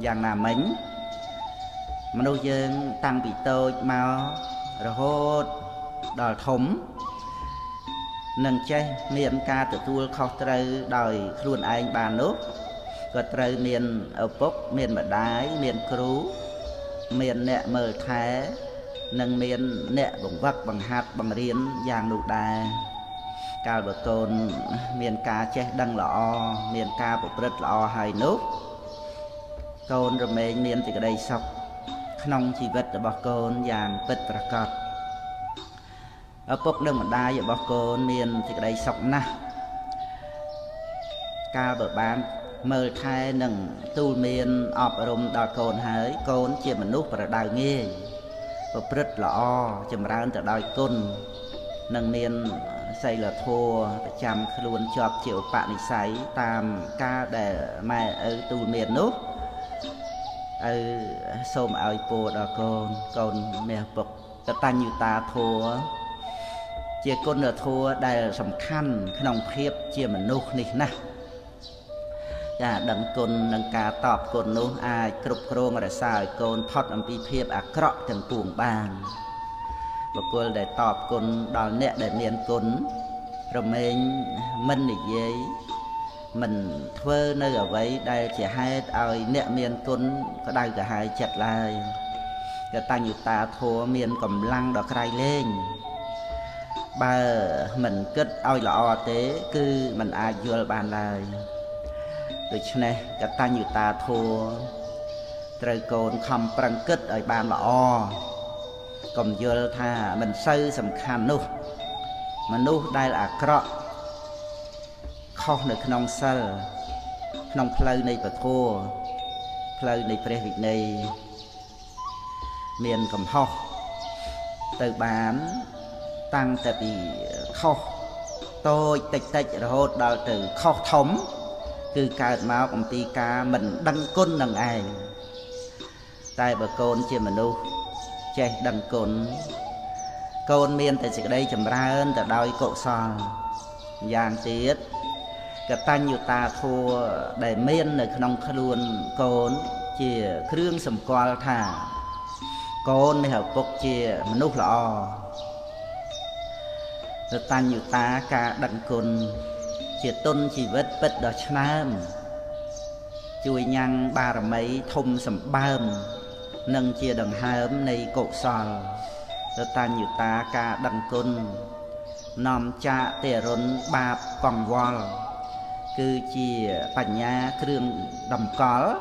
យ៉ាងណាមិញមនុស្សយើងតាំងពីតូចមករហូតដល់ធំនឹងចេះមានការទទួលខុសត្រូវដោយខ្លួនឯងបាននោះក៏ត្រូវមានឪពុកមានម្ដាយមានគ្រូមានអ្នកមើលថែនិងមានអ្នកបង្វឹកបង្ហាត់បង្រៀនយ៉ាងនោះដែរកាលបើកូនមានការចេះដឹងល្អមានការប្រព្រឹត្តល្អហើយនោះកូនរមែងមានសេចក្តីសុខក្នុងជីវិតរបស់កូនយ៉ាងពិតប្រាកដឪពុកនិងម្ដាយរបស់កូនមានសេចក្តីសុខណាស់កាលបើបានមើលថែនិងទូលមានអប់រំដល់កូនហើយកូនជាមនុស្សប្រដៅងាយប្រព្រឹត្តល្អចម្រើនទៅដោយគុណនិងមានសីលធម៌ប្រចាំខ្លួនជាប់ជាឧបនិស្ស័យតាមការដែលម៉ែឪទូលមាននោះឪសូមឲ្យពរដល់កូនមាសពុកកតញ្ញុតាធម៌ជាគុណធម៌ដែលសំខាន់ក្នុងភាពជាមនុស្សនេះណាចាដឹងគុណនិងការតបគុណនោះអាចគ្រប់គ្រងរក្សាឲ្យកូនផុតអំពីភាពអាក្រក់ទាំងពួងបានបុគ្គលដែលតបគុណដល់អ្នកដែលមានគុណរមែងមិននិយាយមិនធ្វើនៅអ្វីដែលជាហេតុឲ្យអ្នកមានគុណក្តៅក្រហាយចិត្តឡើយកតញ្ញុតាធម៌មានកម្លាំងដ៏ក្រៃលែងបើមិនគិតឲ្យល្អទេគឺមិនអាចយល់បានឡើយដូច្នេះកតញ្ញុតាធម៌ត្រូវកូនខំប្រឹងគិតឲ្យបានល្អកុំយល់ថាមិនសូវសំខាន់នោះមនុស្សដែលអាក្រក់ខុសនៅក្នុងសិលក្នុងផ្លូវនៃពធផ្លូវនៃព្រះវិន័យមានកំហុសទៅបានតាំងតែពីខុសតូចតិចរហូតដល់ទៅខុសធំគឺកើតមកអំពីការមិនដឹងគុណនឹងឯងតែបើកូនជាមនុស្សចេះដឹងគុណកូនមានតែសេចក្តីចម្រើនទៅដោយកុសលយ៉ាងទៀតកតញ្ញុតាធម៌ដែលមាននៅក្នុងខ្លួនកូនជាគ្រឿងសម្គាល់ថាកូននេះឪពុកជាមនុស្សល្អកតញ្ញុតាការដឹងគុណជាទុនជីវិតពិតដ៏ឆ្នើមជួយញ៉ាំងបារមីធំសម្បើមនិងជាដង្ហើមនៃកុសលកតញ្ញុតាការដឹងគុណនាំចាកទេរុនបាបកង្វល់គឺជាបញ្ញាគ្រឿងតម្កល់